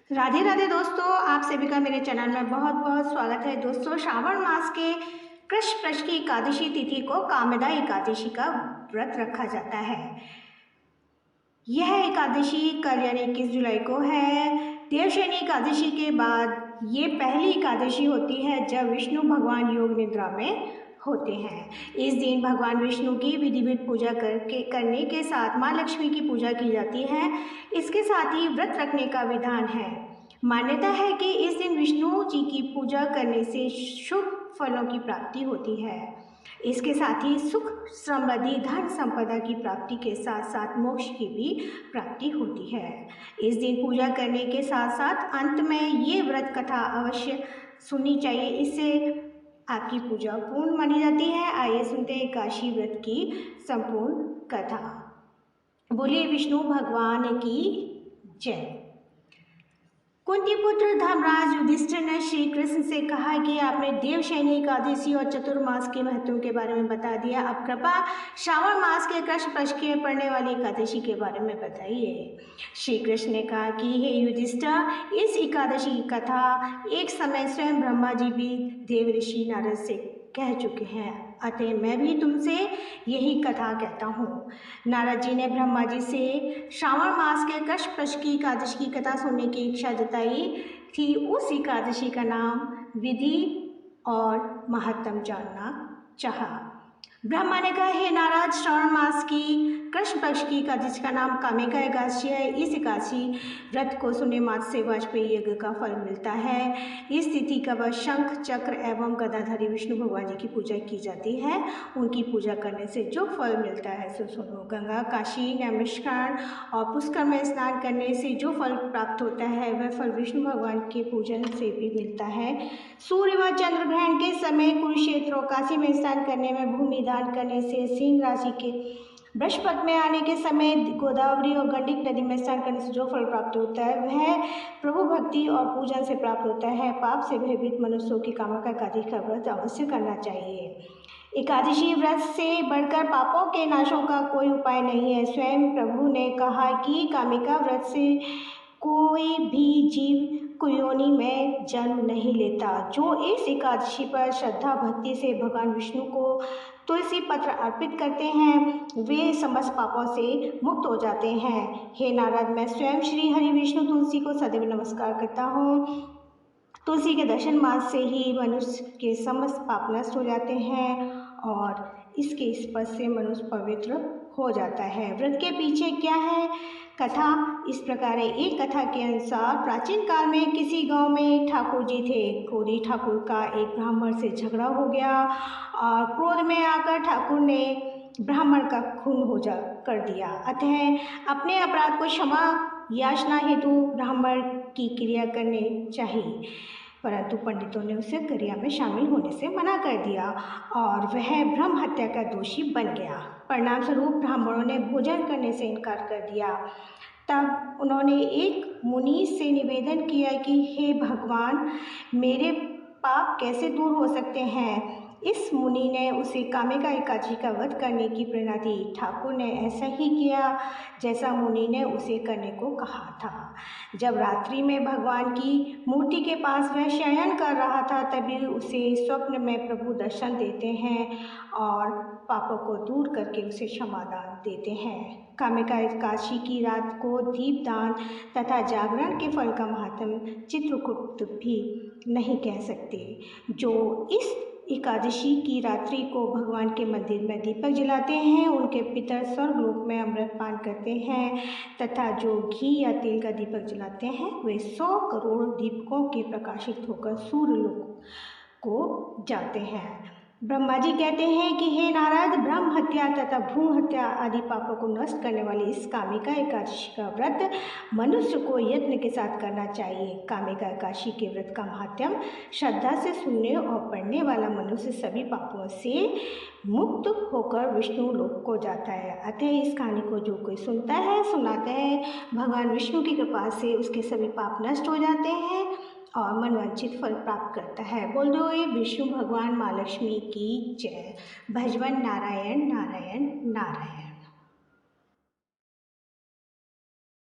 राधे राधे दोस्तों, आप सभी का मेरे चैनल में बहुत बहुत स्वागत है। दोस्तों, श्रावण मास के कृष्ण पक्ष की एकादशी तिथि को कामदा एकादशी का व्रत रखा जाता है। यह एकादशी कल यानी 21 जुलाई को है। देवशयनी एकादशी के बाद ये पहली एकादशी होती है जब विष्णु भगवान योग निद्रा में होते हैं। इस दिन भगवान विष्णु की विधिवत पूजा करने के साथ माँ लक्ष्मी की पूजा की जाती है। इसके साथ ही व्रत रखने का विधान है। मान्यता है कि इस दिन विष्णु जी की पूजा करने से शुभ फलों की प्राप्ति होती है। इसके साथ ही सुख समृद्धि धन संपदा की प्राप्ति के साथ साथ मोक्ष की भी प्राप्ति होती है। इस दिन पूजा करने के साथ साथ अंत में ये व्रत कथा अवश्य सुननी चाहिए, इससे आपकी पूजा पूर्ण मानी जाती है। आइए सुनते हैं एकादशी व्रत की संपूर्ण कथा। बोलिए विष्णु भगवान की जय। कुंती पुत्र धर्मराज युधिष्ठिर ने श्री कृष्ण से कहा कि आपने देवशयनी एकादशी और चतुर्मास के महत्व के बारे में बता दिया, अब कृपा श्रावण मास के कृष्ण पक्ष के पड़ने वाली एकादशी के बारे में बताइए। श्री कृष्ण ने कहा कि हे युधिष्ठिर, इस एकादशी की कथा एक समय स्वयं ब्रह्मा जी भी देव ऋषि नारद से कह चुके हैं, अतः मैं भी तुमसे यही कथा कहता हूँ। नारद जी ने ब्रह्मा जी से श्रावण मास के कृष्ण पक्ष की एकादशी की कथा सुनने की इच्छा जताई थी। उस एकादशी का नाम विधि और महत्तम जानना चाहा। ब्रह्मा ने कहा, हे नारद, श्रावण मास की कृष्ण पक्ष की एकादशी का नाम कामिका एकादशी है। इस एकादशी व्रत को सुनने मात्र से वाजपेयी यज्ञ का फल मिलता है। इस तिथि का वह शंख चक्र एवं गदाधारी विष्णु भगवान जी की पूजा की जाती है। उनकी पूजा करने से जो फल मिलता है सो सुनो। गंगा, काशी, नैमिषारण्य और पुष्कर में स्नान करने से जो फल प्राप्त होता है वह फल विष्णु भगवान के पूजन से भी मिलता है। सूर्य व चंद्र ग्रहण के समय कुरुक्षेत्र और काशी में स्नान करने में, भूमि दान करने से, सिंह राशि के बृहस्पति में आने के समय, गोदावरी और गंडक नदी में स्नान करने से जो फल प्राप्त होता है वह प्रभु भक्ति और पूजन से प्राप्त होता है। पाप से भयभीत मनुष्यों की कामिका एकादशी का व्रत अवश्य करना चाहिए। एकादशी व्रत से बढ़कर पापों के नाशों का कोई उपाय नहीं है। स्वयं प्रभु ने कहा कि कामिका व्रत से कोई भी जीव कुयोनि में जन्म नहीं लेता। जो इस एकादशी पर श्रद्धा भक्ति से भगवान विष्णु को तुलसी पत्र अर्पित करते हैं वे समस्त पापों से मुक्त हो जाते हैं। हे नारद, मैं स्वयं श्री हरि विष्णु तुलसी को सदैव नमस्कार करता हूँ। तुलसी के दर्शन मात्र से ही मनुष्य के समस्त पाप नष्ट हो जाते हैं और इसके स्पर्श से मनुष्य पवित्र हो जाता है। व्रत के पीछे क्या है? कथा इस प्रकार है। एक कथा के अनुसार प्राचीन काल में किसी गांव में एक ठाकुर जी थे। क्रोधी ठाकुर का एक ब्राह्मण से झगड़ा हो गया और क्रोध में आकर ठाकुर ने ब्राह्मण का खून हो जा कर दिया। अतः अपने अपराध को क्षमा याचना हेतु ब्राह्मण की क्रिया करने चाहिए, परंतु पंडितों ने उसे क्रिया में शामिल होने से मना कर दिया और वह ब्रह्म हत्या का दोषी बन गया। परिणाम स्वरूप ब्राह्मणों ने भोजन करने से इनकार कर दिया। तब उन्होंने एक मुनि से निवेदन किया कि हे भगवान, मेरे पाप कैसे दूर हो सकते हैं? इस मुनि ने उसे कामिका एकादशी का वध करने की प्रेरणा दी। ठाकुर ने ऐसा ही किया जैसा मुनि ने उसे करने को कहा था। जब रात्रि में भगवान की मूर्ति के पास वह शयन कर रहा था तभी उसे स्वप्न में प्रभु दर्शन देते हैं और पापों को दूर करके उसे क्षमादान देते हैं। कामिका एकादशी की रात को दीपदान तथा जागरण के फल का महात्म्य चित्रकूट भी नहीं कह सकते। जो इस एकादशी की रात्रि को भगवान के मंदिर में दीपक जलाते हैं उनके पितर स्वर्गलोक में अमृत पान करते हैं तथा जो घी या तेल का दीपक जलाते हैं वे 100 करोड़ दीपकों के प्रकाशित होकर सूर्यलोक को जाते हैं। ब्रह्मा जी कहते हैं कि हे नारद, ब्रह्म हत्या तथा भ्रूण हत्या आदि पापों को नष्ट करने वाली इस कामिका एकादशी का व्रत मनुष्य को यत्न के साथ करना चाहिए। कामिका एकादशी के व्रत का महात्म्य श्रद्धा से सुनने और पढ़ने वाला मनुष्य सभी पापों से मुक्त होकर विष्णु लोक को जाता है। अतः इस कहानी को जो कोई सुनता है, सुनाता है, भगवान विष्णु की कृपा से उसके सभी पाप नष्ट हो जाते हैं और मनवांछित फल प्राप्त करता है। बोल दो ये विष्णु भगवान माँ लक्ष्मी की जय। भजवन नारायण नारायण नारायण।